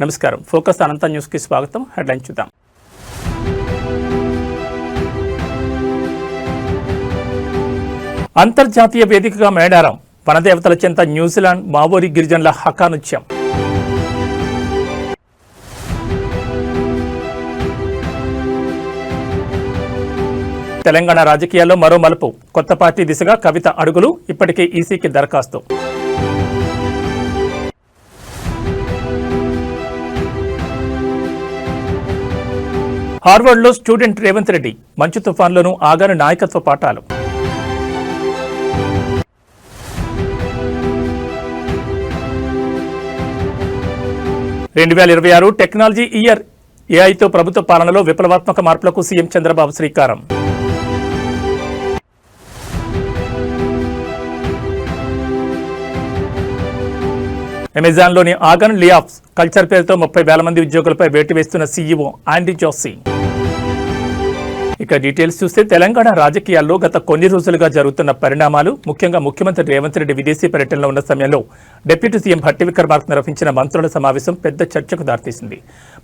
నమస్కారం. ఫోకస్ అనంత న్యూస్కి స్వాగతం. హెడ్లైన్ చూద్దాం. అంతర్జాతీయ వేదికగా మేడారం, వనదేవతల చెంత న్యూజిలాండ్ మావోరి గిరిజనుల హకానృత్యం. తెలంగాణ రాజకీయాల్లో మరో మలుపు, కొత్త పార్టీ దిశగా కవిత అడుగులు, ఇప్పటికే ఈసీకి దరఖాస్తు. హార్వర్డ్లో స్టూడెంట్ రేవంత్ రెడ్డి, మంచు తుఫాన్లోనూ ఆగాని నాయకత్వ పాఠాలు. (2026) టెక్నాలజీ ఇయర్, ఏఐతో ప్రభుత్వ పాలనలో విప్లవాత్మక మార్పులకు సీఎం చంద్రబాబు శ్రీకారం. అమెజాన్లోని ఆగన్ లేఆఫ్స్, కల్చర్ పేరుతో 30,000 మంది ఉద్యోగులపై వేటు వేస్తున్న సీఈఓ ఆండీ జోసీ. ఇక డీటెయిల్స్ చూస్తే, తెలంగాణ రాజకీయాల్లో గత కొన్ని రోజులుగా జరుగుతున్న పరిణామాలు, ముఖ్యంగా ముఖ్యమంత్రి రేవంత్ రెడ్డి విదేశీ పర్యటనలో ఉన్న సమయంలో డిప్యూటీ సీఎం భట్టి విక్రమార్క నిర్వహించిన మంత్రుల సమావేశం పెద్ద చర్చకు దారితీసింది.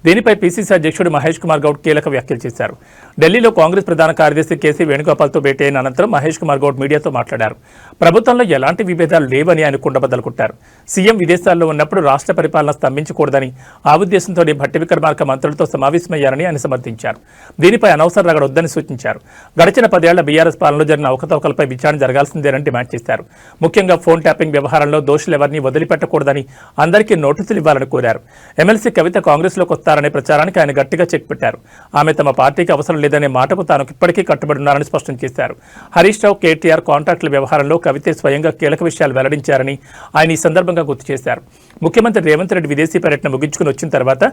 దీనిపై పీసీసీ అధ్యక్షుడు మహేష్ కుమార్ గౌడ్ కీలక వ్యాఖ్యలు చేశారు. ఢిల్లీలో కాంగ్రెస్ ప్రధాన కార్యదర్శి కేసీ వేణుగోపాల్తో భేటీ అయిన అనంతరం మహేష్ కుమార్ గౌడ్ మీడియాతో మాట్లాడారు. ప్రభుత్వంలో ఎలాంటి విభేదాలు లేవని ఆయన కుండబద్దలు కొట్టారు. సీఎం విదేశాల్లో ఉన్నప్పుడు రాష్ట్ర పరిపాలన స్తంభించకూడదని, ఆ ఉద్దేశంతోనే భట్టి విక్రమార్క మంత్రులతో సమావేశమయ్యారని ఆయన సమర్థించారు. దీనిపై అనవసర రగడ వద్దని సూచించారు. గడిచిన 10 ఏళ్ల బీఆర్ఎస్ పాలనలో జరిగిన అవకతవకలపై విచారణ జరగాల్సిందేనని డిమాండ్ చేశారు. ముఖ్యంగా ఫోన్ ట్యాపింగ్ వ్యవహారంలో దోషులెవరిని వదిలిపెట్టకూడదని, అందరికీ నోటీసులు ఇవ్వాలని కోరారు. ఎమ్మెల్సీ కవిత కాంగ్రెస్లోకి వస్తారనే ప్రచారానికి ఆయన గట్టిగా చెక్ పెట్టారు. ఆమె తమ పార్టీకి అవసరం లేదనే మాటకు తాను ఇప్పటికీ కట్టుబడి ఉన్నారని స్పష్టం చేశారు. హరీష్ రావు, కేటీఆర్ కాంట్రాక్టుల వ్యవహారంలో కవితే స్వయంగా కీలక విషయాలు వెల్లడించారని ఆయన ఈ సందర్భంగా గుర్తు చేశారు. ముఖ్యమంత్రి రేవంత్ రెడ్డి విదేశీ పర్యటన ముగించుకుని వచ్చిన తర్వాత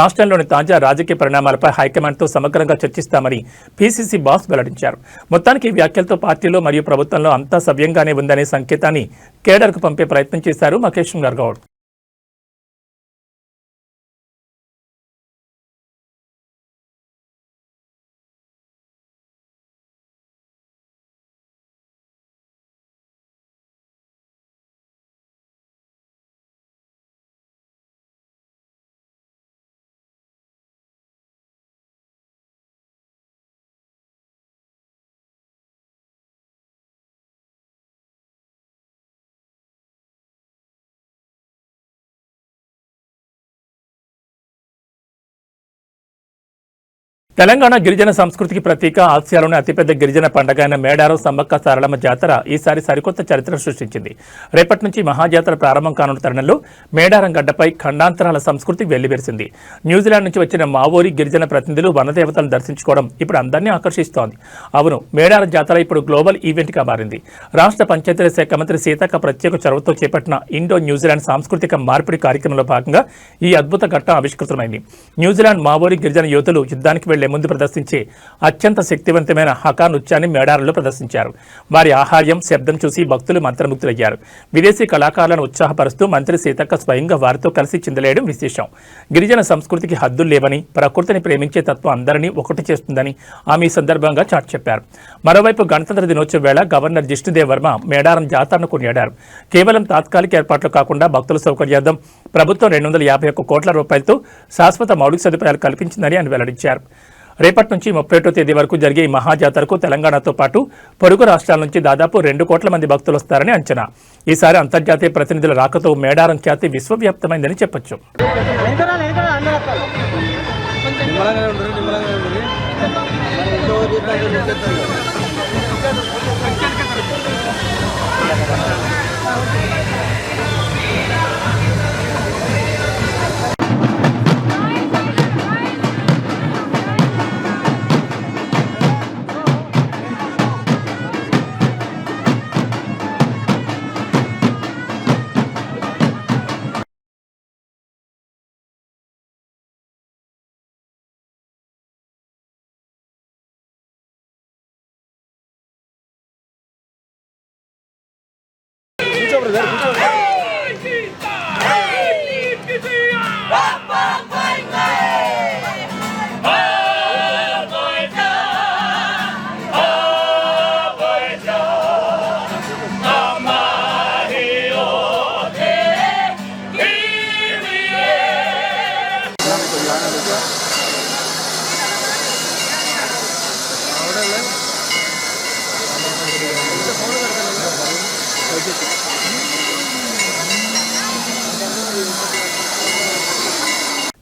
రాష్ట్రంలోని తాజా రాజకీయ పరిణామాలపై హైకమాండ్తో సమగ్రంగా చర్చిస్తామని పీసీసీ బాస్ వెల్లడించారు. మొత్తానికి ఈ వ్యాఖ్యలతో పార్టీలో మరియు ప్రభుత్వంలో అంతా సవ్యంగానే ఉందనే సంకేతాన్ని కేడర్కు పంపే ప్రయత్నం చేశారు మహేష్ కుమార్ గౌడ్. తెలంగాణ గిరిజన సంస్కృతికి ప్రతీక, ఆసియాలోని అతిపెద్ద గిరిజన పండుగ అయిన మేడారం సమ్మక్క సారలమ్మ జాతర ఈసారి సరికొత్త చరిత్ర సృష్టించింది. రేపటి నుంచి మహాజాతర ప్రారంభం కానున్న తరుణంలో మేడారం గడ్డపై ఖండాంతరాల సంస్కృతి వెల్లివిరిసింది. న్యూజిలాండ్ నుంచి వచ్చిన మావోరి గిరిజన ప్రతినిధులు వనదేవతలను దర్శించుకోవడం ఇప్పుడు అందరినీ ఆకర్షిస్తోంది. అవును, మేడారం జాతర ఇప్పుడు గ్లోబల్ ఈవెంట్గా మారింది. రాష్ట్ర పంచాయతీరాజ్ శాఖ మంత్రి సీతక్క ప్రత్యేక చొరవతో చేపట్టిన ఇండో న్యూజిలాండ్ సాంస్కృతిక మార్పిడి కార్యక్రమంలో భాగంగా ఈ అద్భుత ఘట్టం ఆవిష్కృతమైంది. న్యూజిలాండ్ మావోరి గిరిజన యోధులు యుద్ధానికి వెళ్లే ముందు ప్రదర్శించే అత్యంత శక్తివంతమైన హకా నృత్యాన్ని మేడారంలో ప్రదర్శించారు. వారి ఆహార్యం, శబ్దం చూసి భక్తులు మంత్రముగ్ధులయ్యారు. విదేశీ కళాకారులను ఉత్సాహపరుస్తూ మంత్రి సీతక్క స్వయంగా వారితో కలిసి చిందలేయడం విశేషం. గిరిజన సంస్కృతికి హద్దులు లేవని, ప్రకృతిని ప్రేమించే తత్వం అందరినీ ఒకటి చేస్తుందని ఆమె ఈ సందర్భంగా చాటి చెప్పారు. మరోవైపు గణతంత్ర దినోత్సవ వేళ గవర్నర్ జిష్ణుదేవ్ వర్మ మేడారం జాతరను కొనియాడారు. కేవలం తాత్కాలిక ఏర్పాట్లు కాకుండా భక్తుల సౌకర్యార్థం ప్రభుత్వం 251 కోట్ల రూపాయలతో శాశ్వత మౌలిక సదుపాయాలు కల్పించిందని ఆయన వెల్లడించారు. రేపటి నుంచి 31వ తేదీ వరకు జరిగే ఈ మహాజాతరకు తెలంగాణతో పాటు పొరుగు రాష్ట్రాల నుంచి దాదాపు 2 కోట్ల మంది భక్తులు వస్తారని అంచనా. ఈసారి అంతర్జాతీయ ప్రతినిధుల రాకతో మేడారం ఖ్యాతి విశ్వవ్యాప్తమైందని చెప్పొచ్చు.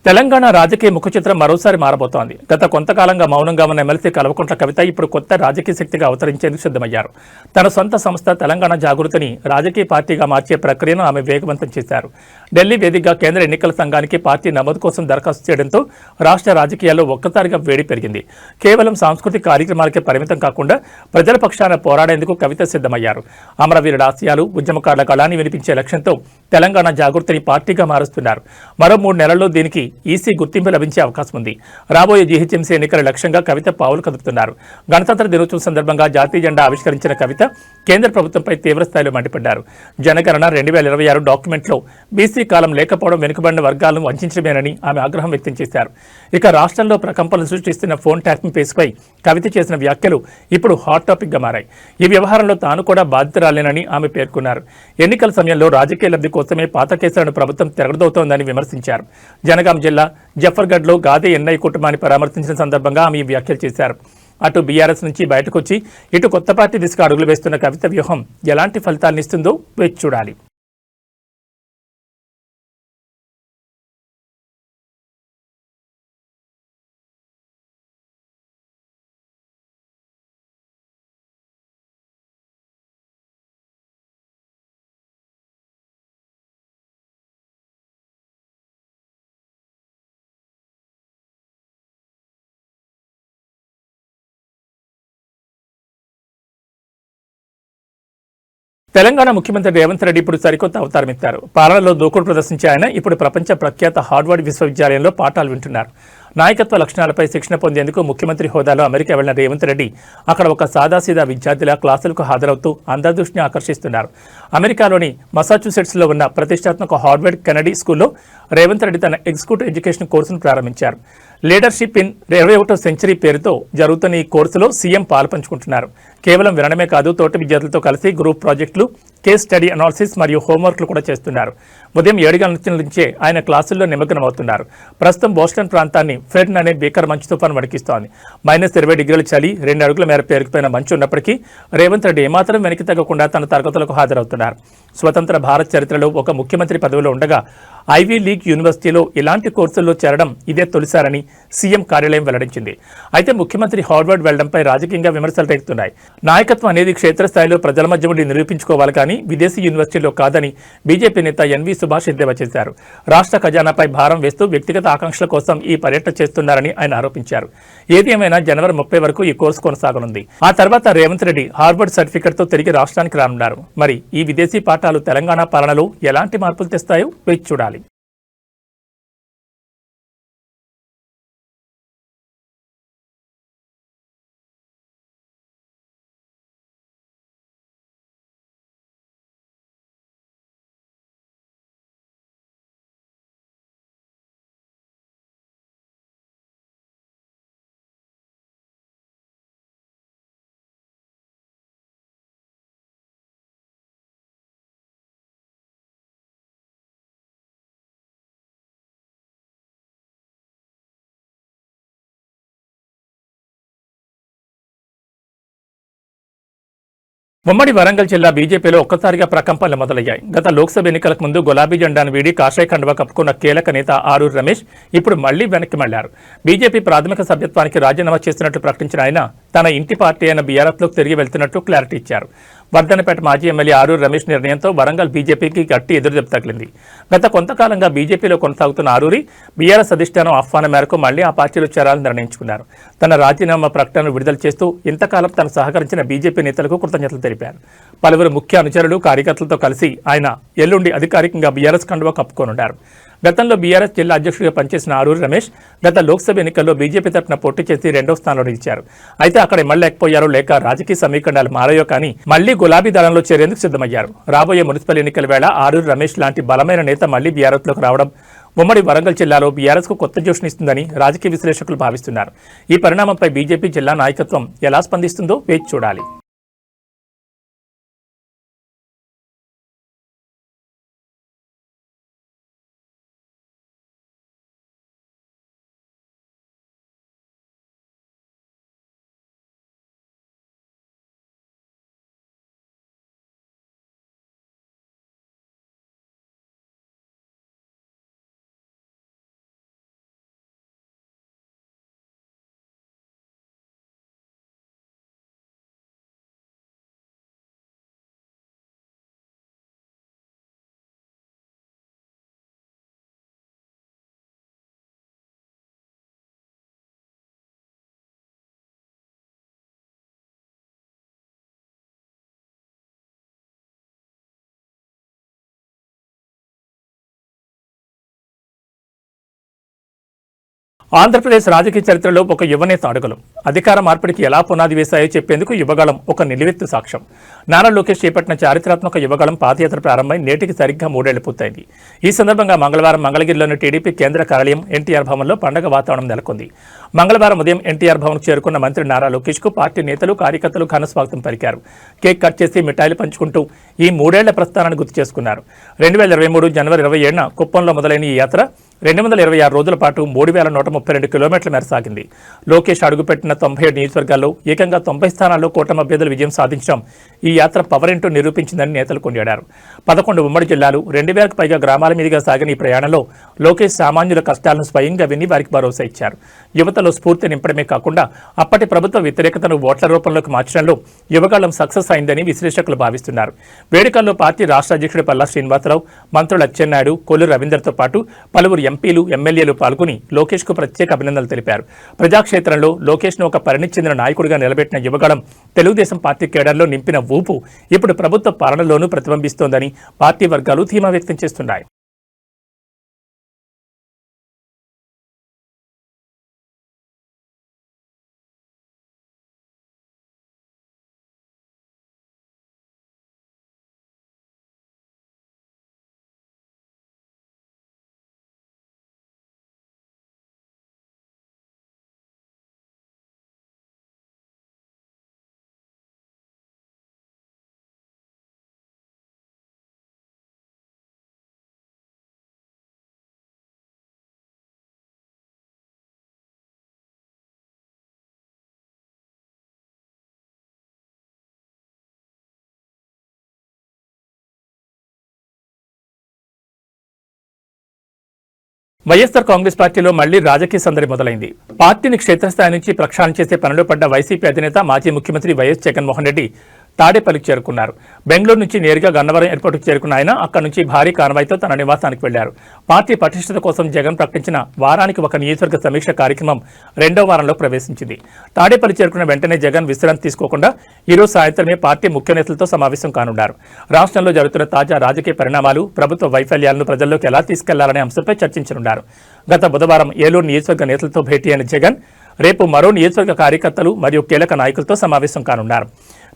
తెలంగాణ రాజకీయ ముఖచిత్రం మరోసారి మారబోతోంది. గత కొంతకాలంగా మౌనంగా ఉన్న ఎమ్మెల్సీ కల్వకుంట్ల కవిత ఇప్పుడు కొత్త రాజకీయ శక్తిగా అవతరించేందుకు సిద్ధమయ్యారు. తన సొంత సంస్థ తెలంగాణ జాగృతిని రాజకీయ పార్టీగా మార్చే ప్రక్రియను ఆమె వేగవంతం చేశారు. ఢిల్లీ వేదికగా కేంద్ర ఎన్నికల సంఘానికి పార్టీ నమోదు కోసం దరఖాస్తు చేయడంతో రాష్ట్ర రాజకీయాల్లో ఒక్కసారిగా వేడి పెరిగింది. కేవలం సాంస్కృతిక కార్యక్రమాలకే పరిమితం కాకుండా ప్రజల పక్షాన పోరాడేందుకు కవిత సిద్ధమయ్యారు. అమరవీరుల ఆశయాలు, ఉద్యమకారుల కళాన్ని వినిపించే లక్ష్యంతో తెలంగాణ జాగృతిని పార్టీగా మారుస్తున్నారు. మరో 3 నెలల్లో దీనికి ఈసీ గుర్తింపు లభించే అవకాశం ఉంది. రాబోయే జీహెచ్ఎంసీ ఎన్నికల లక్ష్యంగా కవిత పావులు కదుపుతున్నారు. గణతంత్ర దినోత్సవం సందర్భంగా జాతీయ జెండా ఆవిష్కరించిన కవిత కేంద్ర ప్రభుత్వంపై తీవ్రస్థాయిలో మండిపడ్డారు. జనగణన 2026 డాక్యుమెంట్లో బీసీ కాలం లేకపోవడం వెనుకబడిన వర్గాలను వంచడమేనని ఆమె ఆగ్రహం వ్యక్తం చేశారు. ఇక రాష్ట్రంలో ప్రకంపనలు సృష్టిస్తున్న ఫోన్ ట్యాపింగ్ కేసుపై కవిత చేసిన వ్యాఖ్యలు ఇప్పుడు హాట్ టాపిక్ గా మారాయి. ఈ వ్యవహారంలో తాను కూడా బాధితురాలేనని ఆమె పేర్కొన్నారు. ఎన్నికల సమయంలో రాజకీయ లబ్ధి కోసమే పాత కేసులను ప్రభుత్వం తిరగదవుతోందని విమర్శించారు. జనగాం జిల్లా జఫర్గఢ్లో గాదే ఎన్ఐ కుటుంబాన్ని పరామర్శించిన సందర్భంగా ఆమె వ్యాఖ్యలు చేశారు. అటు బీఆర్ఎస్ నుంచి బయటకొచ్చి ఇటు కొత్త పార్టీ దిశగా అడుగులు వేస్తున్న కవిత వ్యూహం ఎలాంటి ఫలితాలనిస్తుందో వేచి చూడాలి. తెలంగాణ ముఖ్యమంత్రి రేవంత్ రెడ్డి ఇప్పుడు సరికొత్త అవతారం ఎత్తారు. పాలనలో దూకుడు ప్రదర్శించే ఆయన ఇప్పుడు ప్రపంచ ప్రఖ్యాత హార్వర్డ్ విశ్వవిద్యాలయంలో పాఠాలు వింటున్నారు. నాయకత్వ లక్షణాలపై శిక్షణ పొందేందుకు ముఖ్యమంత్రి హోదాలో అమెరికా వెళ్లిన రేవంత్ రెడ్డి అక్కడ ఒక సాదాసీదా విద్యార్థిలా క్లాసులకు హాజరవుతూ అందరి దృష్టిని ఆకర్షిస్తున్నారు. అమెరికాలోని మసాచ్యూసెట్స్లో ఉన్న ప్రతిష్టాత్మక హార్వర్డ్ కెనడీ స్కూల్లో రేవంత్ రెడ్డి తన ఎగ్జిక్యూటివ్ ఎడ్యుకేషన్ కోర్సును ప్రారంభించారు. లీడర్షిప్ ఇన్ 21వ సెంచరీ పేరుతో జరుగుతున్న ఈ కోర్సులో సీఎం పాల్పంచుకుంటున్నారు. కేవలం వినడమే కాదు, తోటి విద్యార్థులతో కలిసి గ్రూప్ ప్రాజెక్టులు, కేస్ స్టడీ అనాలిసిస్ మరియు హోంవర్క్లు కూడా చేస్తున్నారు. ఉదయం 7 గంటల నుంచే ఆయన క్లాసుల్లో నిమగ్నమవుతున్నారు. ప్రస్తుతం బోస్టన్ ప్రాంతాన్ని ఫ్రెడ్ అనే భీకర మంచు తుఫాను వణికిస్తోంది. -20 డిగ్రీల చలి, 2 అడుగుల మేర పేరుకుపోయిన మంచు ఉన్నప్పటికీ రేవంత్ రెడ్డి ఏమాత్రం వెనక్కి తగ్గకుండా తన తరగతులకు హాజరవుతున్నారు. స్వతంత్ర భారత్ చరిత్రలో ఒక ముఖ్యమంత్రి పదవిలో ఉండగా ఐవీ లీగ్ యూనివర్సిటీలో ఇలాంటి కోర్సుల్లో చేరడం ఇదే తొలిసారని సీఎం కార్యాలయం వెల్లడించింది. అయితే ముఖ్యమంత్రి హార్వర్డ్ వెళ్లడంపై రాజకీయంగా విమర్శలు రేగుతున్నాయి. నాయకత్వం అనేది క్షేత్రస్థాయిలో ప్రజల మధ్య ఉండి నిరూపించుకోవాలి కానీ విదేశీ యూనివర్సిటీలో కాదని బీజేపీ నేత ఎన్వీ సుభాష్ ఎద్దేవా చేశారు. రాష్ట్ర ఖజానాపై భారం వేస్తూ వ్యక్తిగత ఆకాంక్షల కోసం ఈ పర్యటన చేస్తున్నారని ఆయన ఆరోపించారు. ఏది ఏమైనా జనవరి 30 వరకు ఈ కోర్సు కొనసాగనుంది. ఆ తర్వాత రేవంత్ రెడ్డి హార్వర్డ్ సర్టిఫికెట్తో తిరిగి రాష్ట్రానికి రానున్నారు. మరి ఈ విదేశీ పాఠాలు తెలంగాణ పాలనలో ఎలాంటి మార్పులు తెస్తాయో వేచి చూడాలి. ఉమ్మడి వరంగల్ జిల్లా బీజేపీలో ఒక్కసారిగా ప్రకంపనలు మొదలయ్యాయి. గత లోక్సభ ఎన్నికలకు ముందు గులాబీ జెండాను వీడి కాషాయ కండువా కప్పుకున్న కీలక నేత ఆరూరు రమేష్ ఇప్పుడు మళ్లీ వెనక్కి మళ్లారు. బీజేపీ ప్రాథమిక సభ్యత్వానికి రాజీనామా చేస్తున్నట్లు ప్రకటించిన ఆయన తన ఇంటి పార్టీ అయిన బీఆర్ఎస్లోకి తిరిగి వెళ్తున్నట్లు క్లారిటీ ఇచ్చారు. వర్ధనపేట మాజీ ఎమ్మెల్యే ఆరూరు రమేష్ నిర్ణయంతో వరంగల్ బీజేపీకి గట్టి ఎదురుదెబ్బ తగిలింది. గత కొంతకాలంగా బీజేపీలో కొనసాగుతున్న ఆరూరి బీఆర్ఎస్ అధిష్టానం ఆహ్వానం మేరకు మళ్లీ ఆ పార్టీలో చేరాలని నిర్ణయించుకున్నారు. తన రాజీనామా ప్రకటనను విడుదల చేస్తూ ఇంతకాలం తను సహకరించిన బీజేపీ నేతలకు కృతజ్ఞతలు తెలిపారు. పలువురు ముఖ్య అనుచరులు, కార్యకర్తలతో కలిసి ఆయన ఎల్లుండి అధికారికంగా బీఆర్ఎస్ కండువా కప్పుకోనున్నారు. గతంలో బీఆర్ఎస్ జిల్లా అధ్యక్షుడిగా పనిచేసిన ఆరూరి రమేష్ గత లోక్సభ ఎన్నికల్లో బీజేపీ తరఫున పోటీ చేసి 2వ స్థానంలో నిలిచారు. అయితే అక్కడ ఎమ్మెల్యేకపోయారో లేక రాజకీయ సమీకరణాలు మారాయో కానీ మళ్లీ గులాబీ దళంలో చేరేందుకు సిద్ధమయ్యారు. రాబోయే మున్సిపల్ ఎన్నికల వేళ ఆరూరి రమేష్ లాంటి బలమైన నేత మళ్లీ బీఆర్ఎస్లోకి రావడం ఉమ్మడి వరంగల్ జిల్లాలో బీఆర్ఎస్కు కొత్త జోష్నిస్తుందని రాజకీయ విశ్లేషకులు భావిస్తున్నారు. ఈ పరిణామంపై బీజేపీ జిల్లా నాయకత్వం ఎలా స్పందిస్తుందో వేచి చూడాలి. ఆంధ్రప్రదేశ్ రాజకీయ చరిత్రలో ఒక యువనేత అడుగులు అధికార మార్పిడికి ఎలా పునాది వేశాయో చెప్పేందుకు యువగళం ఒక నిలువెత్తు సాక్ష్యం. నారా లోకేష్ చేపట్టిన చారిత్రాత్మక యువగళం పాదయాత్ర ప్రారంభమై నేటికి సరిగ్గా 3 ఏళ్లు పూర్తయింది. ఈ సందర్భంగా మంగళవారం మంగళగిరిలోని టీడీపీ కేంద్ర కార్యాలయం ఎన్టీఆర్ భవన్లో పండగ వాతావరణం నెలకొంది. మంగళవారం ఉదయం ఎన్టీఆర్ భవన్కు చేరుకున్న మంత్రి నారా లోకేష్ కు పార్టీ నేతలు కార్యకర్తలు ఘన స్వాగతం పలికారు. కేక్ కట్ చేసి మిఠాయిలు పంచుకుంటూ ఈ 3 ఏళ్ల ప్రస్థానాన్ని గుర్తు చేసుకున్నారు. 2023 జనవరి 27న కుప్పంలో మొదలైన ఈ యాత్ర 226 రోజుల పాటు 3132 కిలోమీటర్ల మేర సాగింది. లోకేష్ అడుగుపెట్టిన 97 నియోజకవర్గాల్లో ఏకంగా 90 స్థానాల్లో కూటమి అభ్యర్థులు విజయం సాధించడం ఈ యాత్ర పవర్ ఏంటో నిరూపించిందని నేతలు కొనియాడారు. 11 ఉమ్మడి జిల్లాలు 2000కు పైగా గ్రామాల మీదుగా సాగిన ఈ ప్రయాణంలో లోకేష్ సామాన్యుల కష్టాలను స్వయంగా విని వారికి భరోసా ఇచ్చారు. యువతలో స్ఫూర్తి నింపడమే కాకుండా అప్పటి ప్రభుత్వ వ్యతిరేకతను ఓట్ల రూపంలోకి మార్చడంలో యువగళం సక్సెస్ అయిందని విశ్లేషకులు భావిస్తున్నారు. వేడుకల్లో పార్టీ రాష్ట్ర అధ్యక్షుడు పల్లా శ్రీనివాసరావు, మంత్రులు అచ్చెన్నాయుడు, కొల్లు రవీందర్తో పాటు పలువురు ఎంపీలు, ఎమ్మెల్యేలు పాల్గొని లోకేష్ కు ప్రత్యేక అభినందనలు తెలిపారు. ప్రజాక్షేత్రంలో లోకేష్ ను ఒక పరిణితి చెందిన నాయకుడిగా నిలబెట్టిన యువగళం తెలుగుదేశం పార్టీ కేడర్లో నింపిన ఊపు ఇప్పుడు ప్రభుత్వ పాలనలోనూ ప్రతిబింబిస్తోందని పార్టీ వర్గాలు ధీమా వ్యక్తం చేస్తున్నాయి. వైఎస్ఆర్ కాంగ్రెస్ పార్టీలో మళ్లీ రాజకీయ సందడి మొదలైంది. పార్టీని క్షేత్రస్థాయి నుంచి ప్రక్షాళన చేసే పనిలో పడ్డ వైసీపీ అధినేత మాజీ ముఖ్యమంత్రి వైఎస్ జగన్మోహన్ రెడ్డి తాడేపల్లికి చేరుకున్నారు. బెంగళూరు నుంచి నేరుగా గన్నవరం ఎయిర్పోర్టుకు చేరుకున్న ఆయన అక్కడి నుంచి భారీ కాన్వాయ్తో తన నివాసానికి వెళ్లారు. పార్టీ పటిష్టత కోసం జగన్ ప్రకటించిన వారానికి ఒక నియోజకవర్గ సమీక్ష కార్యక్రమం 2వ వారంలో ప్రవేశించింది. తాడేపల్లి చేరుకున్న వెంటనే జగన్ విశ్రాంతి తీసుకోకుండా ఈరోజు సాయంత్రమే పార్టీ ముఖ్య నేతలతో సమావేశం కానున్నారు. రాష్ట్రంలో జరుగుతున్న తాజా రాజకీయ పరిణామాలు, ప్రభుత్వ వైఫల్యాలను ప్రజల్లోకి ఎలా తీసుకెళ్లాలనే అంశంపై చర్చించనున్నారు. గత బుధవారం ఏలూరు నియోజకవర్గ నేతలతో భేటీ అయిన జగన్ రేపు మరో నియోజకవర్గ కార్యకర్తలు మరియు కీలక నాయకులతో సమావేశం కానున్నారు.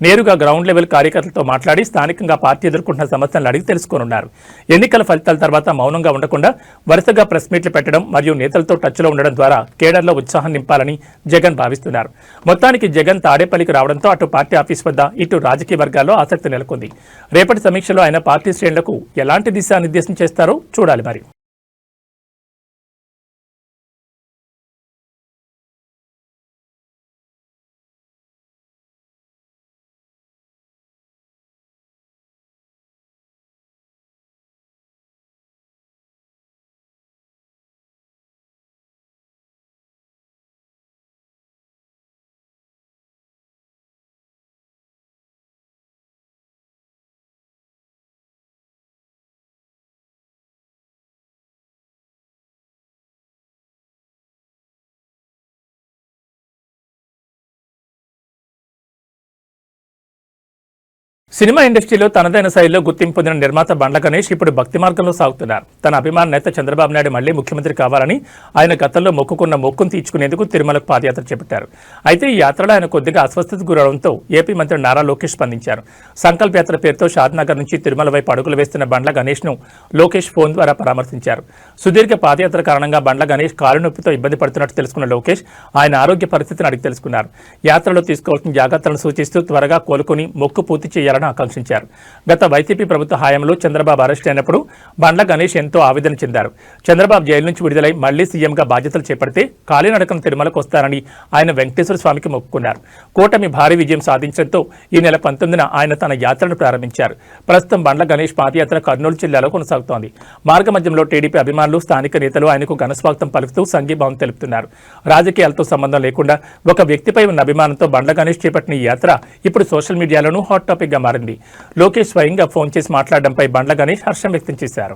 నేరుగా గ్రౌండ్ లెవెల్ కార్యకర్తలతో మాట్లాడి స్థానికంగా పార్టీ ఎదుర్కొంటున్న సమస్యలను అడిగి తెలుసుకోనున్నారు. ఎన్నికల ఫలితాల తర్వాత మౌనంగా ఉండకుండా వరుసగా ప్రెస్ మీట్లు పెట్టడం మరియు నేతలతో టచ్లో ఉండడం ద్వారా కేడర్లో ఉత్సాహం నింపాలని జగన్ భావిస్తున్నారు. మొత్తానికి జగన్ తాడేపల్లికి రావడంతో అటు పార్టీ ఆఫీస్ వద్ద ఇటు రాజకీయ వర్గాల్లో ఆసక్తి నెలకొంది. రేపటి సమీక్షలో ఆయన పార్టీ శ్రేణులకు ఎలాంటి దిశానిర్దేశం చేస్తారో చూడాలి మరి. సినిమా ఇండస్ట్రీలో తనదైన శైలిలో గుర్తింపు పొందిన నిర్మాత బండ్ల గణేష్ ఇప్పుడు భక్తి మార్గంలో సాగుతున్నారు. తన అభిమాన నేత చంద్రబాబు నాయుడు మళ్లీ ముఖ్యమంత్రి కావాలని ఆయన గతంలో మొక్కుకున్న మొక్కును తీర్చుకునేందుకు తిరుమలకు పాదయాత్ర చేపట్టారు. అయితే ఈ యాత్రలో ఆయన కొద్దిగా అస్వస్థతకు గురవడంతో ఏపీ మంత్రి నారా లోకేష్ స్పందించారు. సంకల్ప యాత్ర పేరుతో షాద్నగర్ నుంచి తిరుమల వైపు అడుగులు వేస్తున్న బండ్ల గణేష్ ను లోకేష్ ఫోన్ ద్వారా పరామర్శించారు. సుదీర్ఘ పాదయాత్ర కారణంగా బండ్ల గణేష్ కాలు నొప్పితో ఇబ్బంది పడుతున్నట్టు తెలుసుకున్న లోకేష్ ఆయన ఆరోగ్య పరిస్థితిని అడిగి తెలుసుకున్నారు. యాత్రలో తీసుకోవాల్సిన జాగ్రత్తలను సూచిస్తూ త్వరగా కోలుకుని మొక్కు పూర్తి చేయాలని ఆకాంక్షించారు. గత వైసీపీ ప్రభుత్వ హయాంలో చంద్రబాబు అరెస్ట్ అయినప్పుడు బండ్ల గణేష్ ఎంతో ఆవేదన చెందారు. చంద్రబాబు జైలు నుంచి విడుదలై మళ్లీ సీఎంగా బాధ్యతలు చేపడితే కాలినడకన తిరుమలకు వస్తారని ఆయన వెంకటేశ్వర స్వామికి మొక్కుకున్నారు. కూటమి భారీ విజయం సాధించడంతో ఈ నెల 19న ఆయన తన యాత్రను ప్రారంభించారు. ప్రస్తుతం బండ్ల గణేష్ పాదయాత్ర కర్నూలు జిల్లాలో కొనసాగుతోంది. మార్గమధ్యంలో టీడీపీ అభిమానులు, స్థానిక నేతలు ఆయనకు ఘనస్వాగతం పలుకుతూ సంఘీభావం తెలుపుతున్నారు. రాజకీయాలతో సంబంధం లేకుండా ఒక వ్యక్తిపై ఉన్న అభిమానంతో బండ్ల గణేష్ చేపట్టిన ఈ యాత్ర ఇప్పుడు సోషల్ మీడియాలోనూ హాట్ టాపిక్ గా మారింది. లోకేష్ స్వయంగా ఫోన్ చేసి మాట్లాడడంపై బండ్ల గణేష్ హర్షం వ్యక్తం చేశారు.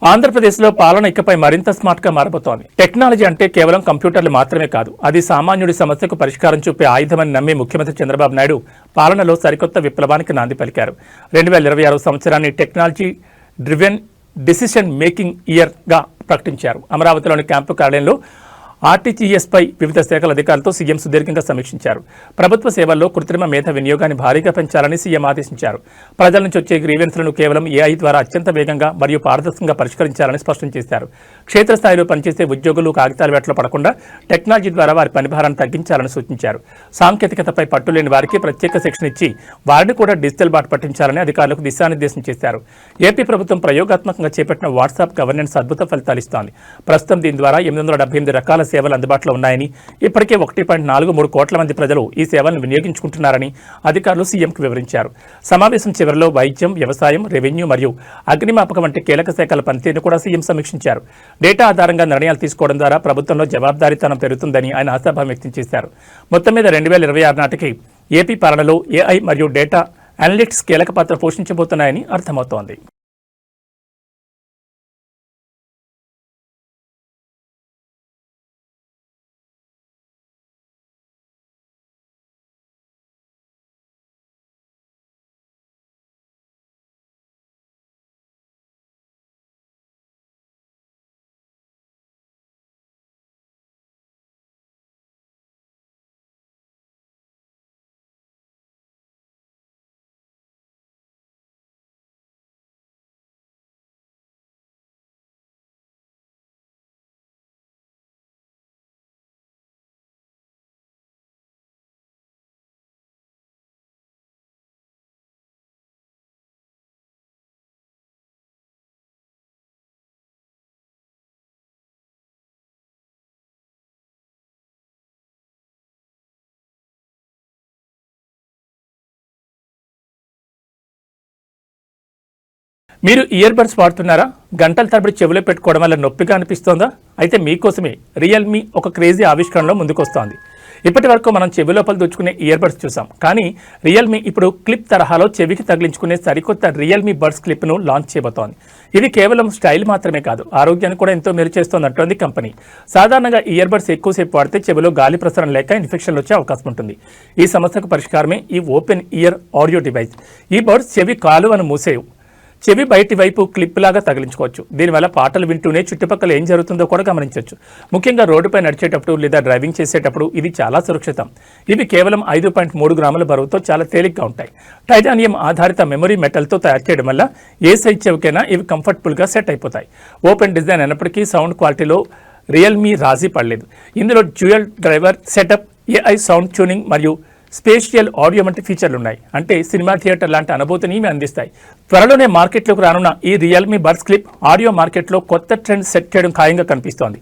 ఆంధ్రప్రదేశ్లో పాలన ఇకపై మరింత స్మార్ట్గా మారబోతోంది. టెక్నాలజీ అంటే కేవలం కంప్యూటర్లు మాత్రమే కాదు, అది సామాన్యుడి సమస్యకు పరిష్కారం చూపే ఆయుధమని నమ్మి ముఖ్యమంత్రి చంద్రబాబు నాయుడు పాలనలో సరికొత్త విప్లవానికి నాంది పలికారు. 2026 సంవత్సరాన్ని టెక్నాలజీ డ్రివెన్ డెసిషన్ మేకింగ్ ఇయర్గా ప్రకటించారు. అమరావతిలోని క్యాంపు కార్యాలయంలో ఆర్టీజీఎస్పై వివిధ శాఖల అధికారులతో సీఎం సుదీర్ఘంగా సమీక్షించారు. ప్రభుత్వ సేవల్లో కృత్రిమ మేధ వినియోగాన్ని భారీగా పెంచాలని సీఎం ఆదేశించారు. ప్రజల నుంచి వచ్చే గ్రీవెన్స్లను కేవలం ఏఐ ద్వారా అత్యంత వేగంగా మరియు పారదర్శకంగా పరిష్కరించాలని స్పష్టం చేశారు. క్షేత్రస్థాయిలో పనిచేసే ఉద్యోగులు కాగితాల వేటలో పడకుండా టెక్నాలజీ ద్వారా వారి పనిభారాన్ని తగ్గించాలని సూచించారు. సాంకేతికతపై పట్టులేని వారికి ప్రత్యేక శిక్షణ ఇచ్చి వారిని కూడా డిజిటల్ బాట పట్టించాలని అధికారులకు దిశానిర్దేశం చేశారు. ఏపీ ప్రభుత్వం ప్రయోగాత్మకంగా చేపట్టిన వాట్సాప్ గవర్నెన్స్ అద్భుత ఫలితాలిస్తోంది. ప్రస్తుతం దీని ద్వారా 878 రకాల సేవలు అందుబాటులో ఉన్నాయని, ఇప్పటికే 1.43 కోట్ల మంది ప్రజలు ఈ సేవలను వినియోగించుకుంటున్నారని అధికారులు సీఎంకు వివరించారు. సమావేశం చివరిలో వైద్యం, వ్యవసాయం, రెవెన్యూ మరియు అగ్నిమాపక వంటి కీలక శాఖల పనితీరును కూడా సీఎం సమీక్షించారు. డేటా ఆధారంగా నిర్ణయాలు తీసుకోవడం ద్వారా ప్రభుత్వంలో జవాబుదారీతనం పెరుగుతుందని ఆయన ఆశాభావం వ్యక్తం చేశారు. మొత్తం మీద 2026 నాటికి ఏపీ పాలనలో ఏఐ మరియు డేటా అనలిటిక్స్ కీలక పాత్ర పోషించబోతున్నాయని అర్థమవుతోంది. మీరు ఇయర్ బడ్స్ వాడుతున్నారా? గంటల తరబడి చెవిలో పెట్టుకోవడం వల్ల నొప్పిగా అనిపిస్తోందా? అయితే మీకోసమే రియల్మీ ఒక క్రేజీ ఆవిష్కరణలో ముందుకొస్తోంది. ఇప్పటి వరకు మనం చెవి లోపల దూచుకునే ఇయర్ బడ్స్ చూసాం, కానీ రియల్మీ ఇప్పుడు క్లిప్ తరహాలో చెవికి తగిలించుకునే సరికొత్త రియల్మీ బడ్స్ క్లిప్ను లాంచ్ చేయబోతోంది. ఇది కేవలం స్టైల్ మాత్రమే కాదు, ఆరోగ్యాన్ని కూడా ఎంతో మేలు చేస్తోందంటోంది కంపెనీ. సాధారణంగా ఇయర్ బడ్స్ ఎక్కువసేపు వాడితే చెవిలో గాలి ప్రసరణ లేక ఇన్ఫెక్షన్లు వచ్చే అవకాశం ఉంటుంది. ఈ సమస్యకు పరిష్కారమే ఈ ఓపెన్ ఇయర్ ఆడియో డివైస్. ఈ బడ్స్ చెవి కాలువను మూసేవు, చెవి బయటి వైపు క్లిప్ లాగా తగిలించుకోవచ్చు. దీనివల్ల పాటలు వింటూనే చుట్టుపక్కల ఏం జరుగుతుందో కూడా గమనించవచ్చు. ముఖ్యంగా రోడ్డుపై నడిచేటప్పుడు లేదా డ్రైవింగ్ చేసేటప్పుడు ఇది చాలా సురక్షితం. ఇవి కేవలం 5.3 గ్రాముల బరువుతో చాలా తేలిగ్గా ఉంటాయి. టైటానియం ఆధారిత మెమరీ మెటల్తో తయారు చేయడం వల్ల ఏ సైజ్ చెవికైనా ఇవి కంఫర్టబుల్గా సెట్ అయిపోతాయి. ఓపెన్ డిజైన్ అయినప్పటికీ సౌండ్ క్వాలిటీలో రియల్మీ రాజీ పడలేదు. ఇందులో dual driver setup, AI sound tuning మరియు స్పేషియల్ ఆడియో వంటి ఫీచర్లు ఉన్నాయి. అంటే సినిమా థియేటర్ లాంటి అనుభూతిని ఇవి అందిస్తాయి. త్వరలోనే మార్కెట్లోకి రానున్న ఈ రియల్మీ బడ్స్ క్లిప్ ఆడియో మార్కెట్లో కొత్త ట్రెండ్ సెట్ చేయడం ఖాయంగా కనిపిస్తోంది.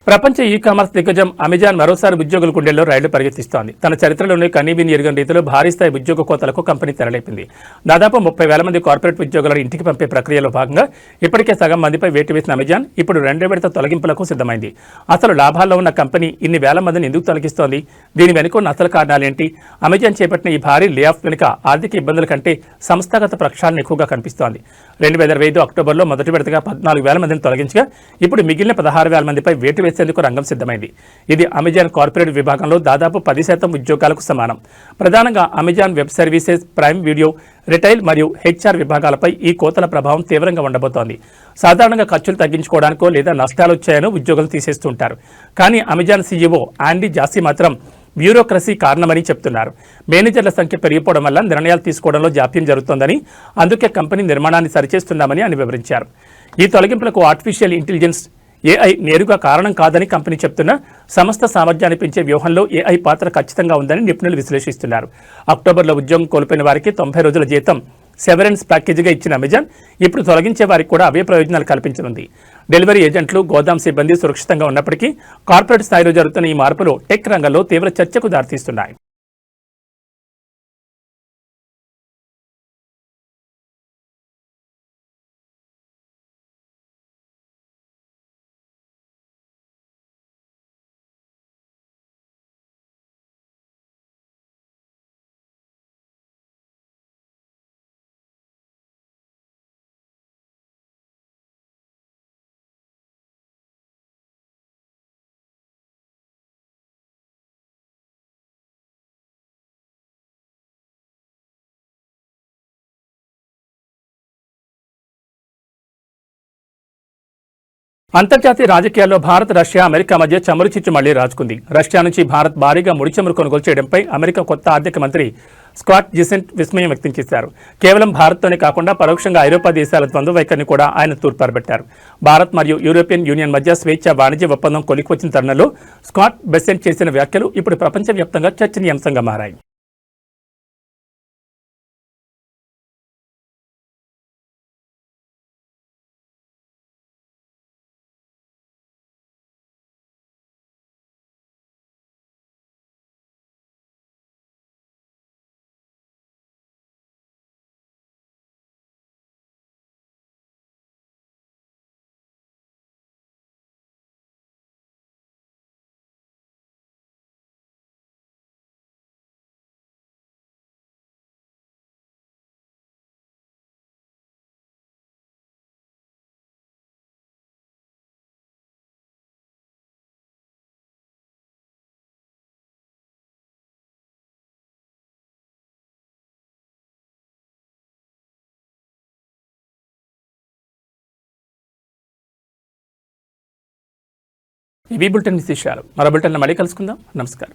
ప్రపంచ ఈ కామర్స్ దిగ్గజం అమెజాన్ మరోసారి ఉద్యోగుల గుండెల్లో రైళ్లు పరిగెత్తిస్తోంది. తన చరిత్రలోనే కనీవిని ఎరుగని రీతిలో భారీ స్థాయి ఉద్యోగ కోతలకు కంపెనీ తెరలేపింది. దాదాపు 30,000 మంది కార్పొరేట్ ఉద్యోగులను ఇంటికి పంపే ప్రక్రియలో భాగంగా ఇప్పటికే సగం మందిపై వేటు వేసిన అమెజాన్ ఇప్పుడు 2వ విడత తొలగింపులకు సిద్ధమైంది. అసలు లాభాల్లో ఉన్న కంపెనీ ఇన్ని వేల మందిని ఎందుకు తొలగిస్తోంది? దీని వెనుక ఉన్న అసలు కారణాలేంటి? అమెజాన్ చేపట్టిన ఈ భారీ లే ఆఫ్ వెనుక ఆర్థిక ఇబ్బందుల కంటే సంస్థాగత ప్రక్షాళన ఎక్కువగా కనిపిస్తోంది. 2025 అక్టోబర్లో మొదటి విడతగా 14,000 మందిని తొలగించగా ఇప్పుడు మిగిలిన 16,000 మందిపై వేటు వేసేందుకు రంగం సిద్ధమైంది. ఇది అమెజాన్ కార్పొరేట్ విభాగంలో దాదాపు 10% ఉద్యోగాలకు సమానం. ప్రధానంగా Amazon web services, prime video, retail మరియు హెచ్ఆర్ విభాగాలపై ఈ కోతల ప్రభావం తీవ్రంగా ఉండబోతోంది. సాధారణంగా ఖర్చులు తగ్గించుకోవడానికో లేదా నష్టాలు వచ్చాయనో ఉద్యోగులు తీసేస్తుంటారు. కానీ అమెజాన్ సీఈఓ ఆండీ జాసీ మాత్రం బ్యూరోక్రసీ కారణమని చెప్తున్నారు. మేనేజర్ల సంఖ్య పెరిగిపోవడం వల్ల నిర్ణయాలు తీసుకోవడంలో జాప్యం జరుగుతోందని, అందుకే కంపెనీ నిర్మాణాన్ని సరిచేస్తున్నామని ఆయన వివరించారు. ఈ తొలగింపులకు ఆర్టిఫిషియల్ ఇంటెలిజెన్స్, ఏఐ నేరుగా కారణం కాదని కంపెనీ చెప్తున్నా సంస్థ సామర్థ్యాన్ని పెంచే వ్యూహంలో ఏఐ పాత్ర ఖచ్చితంగా ఉందని నిపుణులు విశ్లేషిస్తున్నారు. అక్టోబర్లో ఉద్యోగం కోల్పోయిన వారికి 90 రోజుల జీతం సెవరెన్స్ ప్యాకేజీగా ఇచ్చిన అమెజాన్ ఇప్పుడు తొలగించే వారికి కూడా అవే ప్రయోజనాలు కల్పించనుంది. డెలివరీ ఏజెంట్లు, గోదాం సిబ్బంది సురక్షితంగా ఉన్నప్పటికీ కార్పొరేట్ స్థాయిలో జరుగుతున్న ఈ మార్పులు టెక్ రంగంలో తీవ్ర చర్చకు దారితీస్తున్నాయి. అంతర్జాతీయ రాజకీయాల్లో భారత్, రష్యా, అమెరికా మధ్య చమురు చిచ్చు మళ్లీ రాజుకుంది. రష్యా నుంచి భారత్ భారీగా ముడి చమురు కొనుగోలు చేయడంపై అమెరికా కొత్త ఆర్థిక మంత్రి స్కాట్ జిసెంట్ విస్మయం వ్యక్తం చేశారు. కేవలం భారత్తోనే కాకుండా పరోక్షంగా ఐరోపా దేశాల ద్వంద్వ వైఖరిని కూడా ఆయన తూర్పారబెట్టారు. భారత్ మరియు యూరోపియన్ యూనియన్ మధ్య స్వేచ్ఛ వాణిజ్య ఒప్పందం కొలిక్కొచ్చిన తరుణంలో స్కాట్ బెసెంట్ చేసిన వ్యాఖ్యలు ఇప్పుడు ప్రపంచవ్యాప్తంగా చర్చనీయాంశంగా మారాయి. ఇవి బులెటిన్ విశేషాలు. మరో బులెటిన్లో మళ్ళీ కలుసుకుందాం. నమస్కారం.